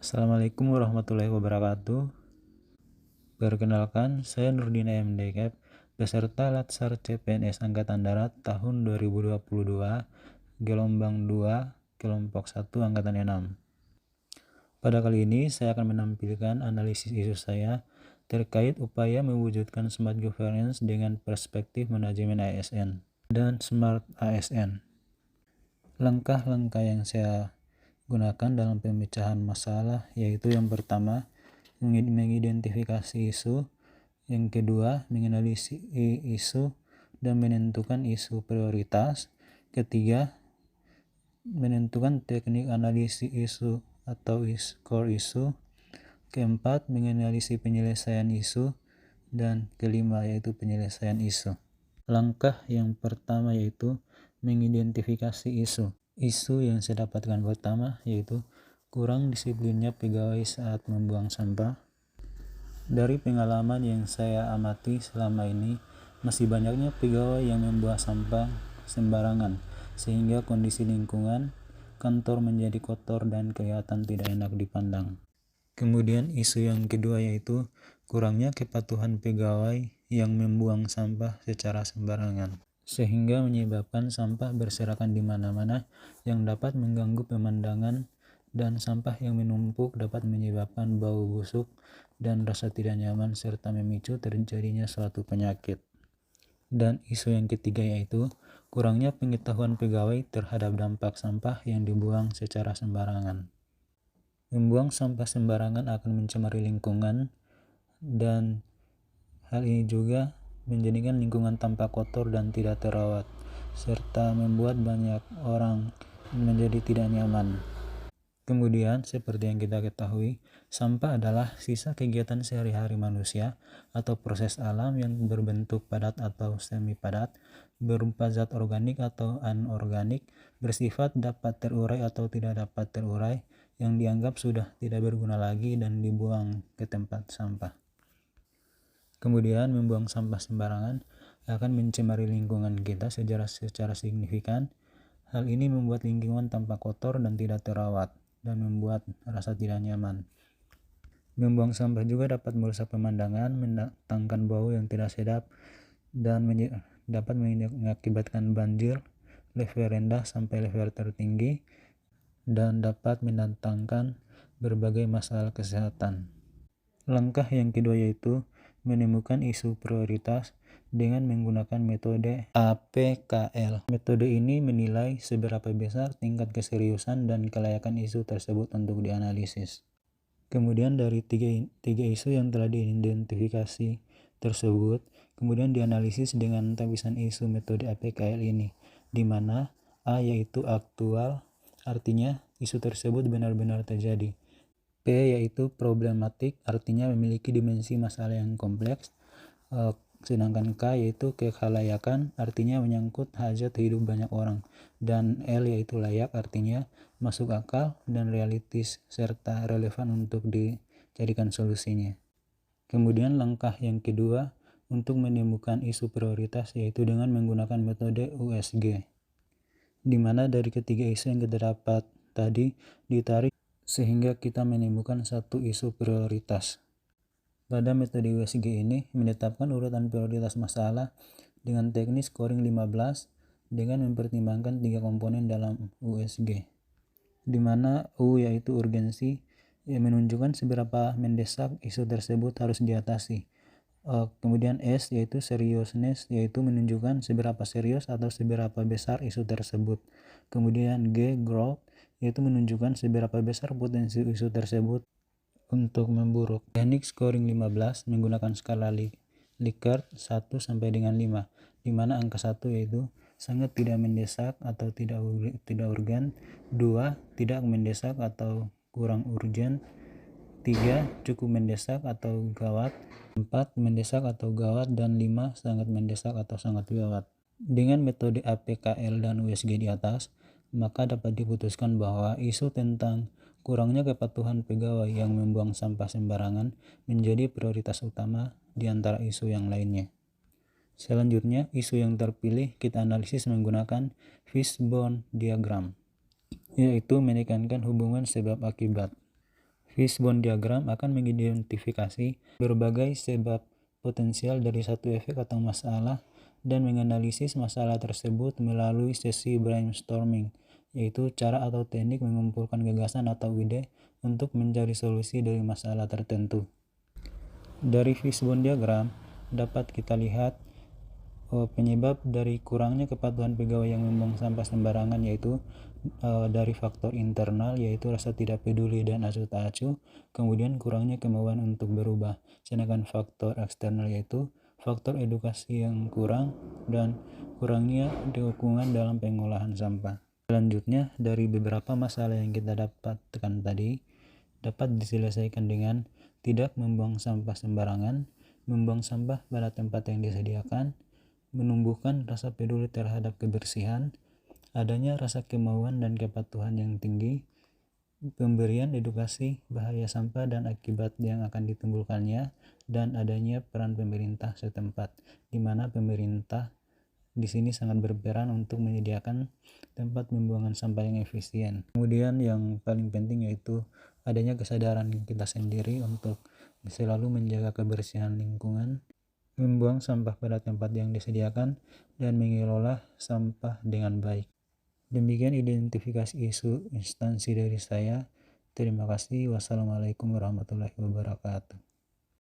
Assalamualaikum warahmatullahi wabarakatuh. Perkenalkan, saya Nurdin MDK, peserta Latsar CPNS Angkatan Darat tahun 2022, gelombang 2, kelompok 1 Angkatan 6. Pada kali ini, saya akan menampilkan analisis isu saya terkait upaya mewujudkan smart governance dengan perspektif manajemen ASN dan smart ASN. Langkah-langkah yang saya gunakan dalam pemecahan masalah yaitu yang pertama, mengidentifikasi isu, yang kedua, menganalisis isu dan menentukan isu prioritas, ketiga, menentukan teknik analisis isu atau core isu, keempat, menganalisis penyelesaian isu, dan kelima yaitu penyelesaian isu. Langkah yang pertama yaitu mengidentifikasi isu. Isu yang saya dapatkan pertama yaitu kurang disiplinnya pegawai saat membuang sampah. Dari pengalaman yang saya amati selama ini, masih banyaknya pegawai yang membuang sampah sembarangan, sehingga kondisi lingkungan kantor menjadi kotor dan kelihatan tidak enak dipandang. Kemudian isu yang kedua yaitu kurangnya kepatuhan pegawai yang membuang sampah secara sembarangan, sehingga menyebabkan sampah berserakan di mana-mana yang dapat mengganggu pemandangan, dan sampah yang menumpuk dapat menyebabkan bau busuk dan rasa tidak nyaman serta memicu terjadinya suatu penyakit. Dan isu yang ketiga yaitu kurangnya pengetahuan pegawai terhadap dampak sampah yang dibuang secara sembarangan. Membuang sampah sembarangan akan mencemari lingkungan, dan hal ini juga menjadikan lingkungan tampak kotor dan tidak terawat, serta membuat banyak orang menjadi tidak nyaman. Kemudian, seperti yang kita ketahui, sampah adalah sisa kegiatan sehari-hari manusia atau proses alam yang berbentuk padat atau semi padat, berupa zat organik atau anorganik, bersifat dapat terurai atau tidak dapat terurai, yang dianggap sudah tidak berguna lagi dan dibuang ke tempat sampah. Kemudian, membuang sampah sembarangan akan mencemari lingkungan kita secara signifikan. Hal ini membuat lingkungan tampak kotor dan tidak terawat, dan membuat rasa tidak nyaman. Membuang sampah juga dapat merusak pemandangan, mendatangkan bau yang tidak sedap, dan dapat mengakibatkan banjir, level rendah sampai level tertinggi, dan dapat mendatangkan berbagai masalah kesehatan. Langkah yang kedua yaitu menemukan isu prioritas dengan menggunakan metode APKL. Metode ini menilai seberapa besar tingkat keseriusan dan kelayakan isu tersebut untuk dianalisis. Kemudian dari tiga isu yang telah diidentifikasi tersebut, kemudian dianalisis dengan tapisan isu metode APKL ini, di mana A yaitu aktual, artinya isu tersebut benar-benar terjadi. P yaitu problematik, artinya memiliki dimensi masalah yang kompleks. Sedangkan K yaitu kekhalayakan, artinya menyangkut hajat hidup banyak orang. Dan L yaitu layak, artinya masuk akal dan realistis serta relevan untuk dijadikan solusinya. Kemudian langkah yang kedua untuk menemukan isu prioritas yaitu dengan menggunakan metode USG, di mana dari ketiga isu yang kita dapat tadi ditarik sehingga kita menemukan satu isu prioritas. Pada metode USG ini menetapkan urutan prioritas masalah dengan teknik scoring 15 dengan mempertimbangkan tiga komponen dalam USG, di mana U yaitu urgensi, yang menunjukkan seberapa mendesak isu tersebut harus diatasi. Kemudian S yaitu seriousness, yaitu menunjukkan seberapa serius atau seberapa besar isu tersebut. Kemudian G growth, yaitu menunjukkan seberapa besar potensi isu tersebut untuk memburuk. Teknik scoring 15 menggunakan skala Likert 1 sampai dengan 5, di mana angka 1 yaitu sangat tidak mendesak atau tidak urgen, 2 tidak mendesak atau kurang urgen, 3 cukup mendesak atau gawat, 4 mendesak atau gawat, dan 5 sangat mendesak atau sangat gawat. Dengan metode APKL dan USG di atas, maka dapat diputuskan bahwa isu tentang kurangnya kepatuhan pegawai yang membuang sampah sembarangan menjadi prioritas utama di antara isu yang lainnya. Selanjutnya, isu yang terpilih kita analisis menggunakan fishbone diagram, yaitu menekankan hubungan sebab akibat. Fishbone diagram akan mengidentifikasi berbagai sebab potensial dari satu efek atau masalah dan menganalisis masalah tersebut melalui sesi brainstorming, yaitu cara atau teknik mengumpulkan gagasan atau ide untuk mencari solusi dari masalah tertentu. Dari Fishbone diagram dapat kita lihat penyebab dari kurangnya kepatuhan pegawai yang membuang sampah sembarangan yaitu dari faktor internal, yaitu rasa tidak peduli dan acuh tak acuh, kemudian kurangnya kemauan untuk berubah. Sedangkan faktor eksternal yaitu faktor edukasi yang kurang dan kurangnya dukungan dalam pengolahan sampah. Selanjutnya, dari beberapa masalah yang kita dapatkan tadi dapat diselesaikan dengan tidak membuang sampah sembarangan, membuang sampah pada tempat yang disediakan, menumbuhkan rasa peduli terhadap kebersihan, adanya rasa kemauan dan kepatuhan yang tinggi, pemberian edukasi bahaya sampah dan akibat yang akan ditimbulkannya, dan adanya peran pemerintah setempat, di mana pemerintah di sini sangat berperan untuk menyediakan tempat pembuangan sampah yang efisien. Kemudian yang paling penting yaitu adanya kesadaran kita sendiri untuk selalu menjaga kebersihan lingkungan, membuang sampah pada tempat yang disediakan, dan mengelola sampah dengan baik. Demikian identifikasi isu instansi dari saya. Terima kasih. Wassalamualaikum warahmatullahi wabarakatuh.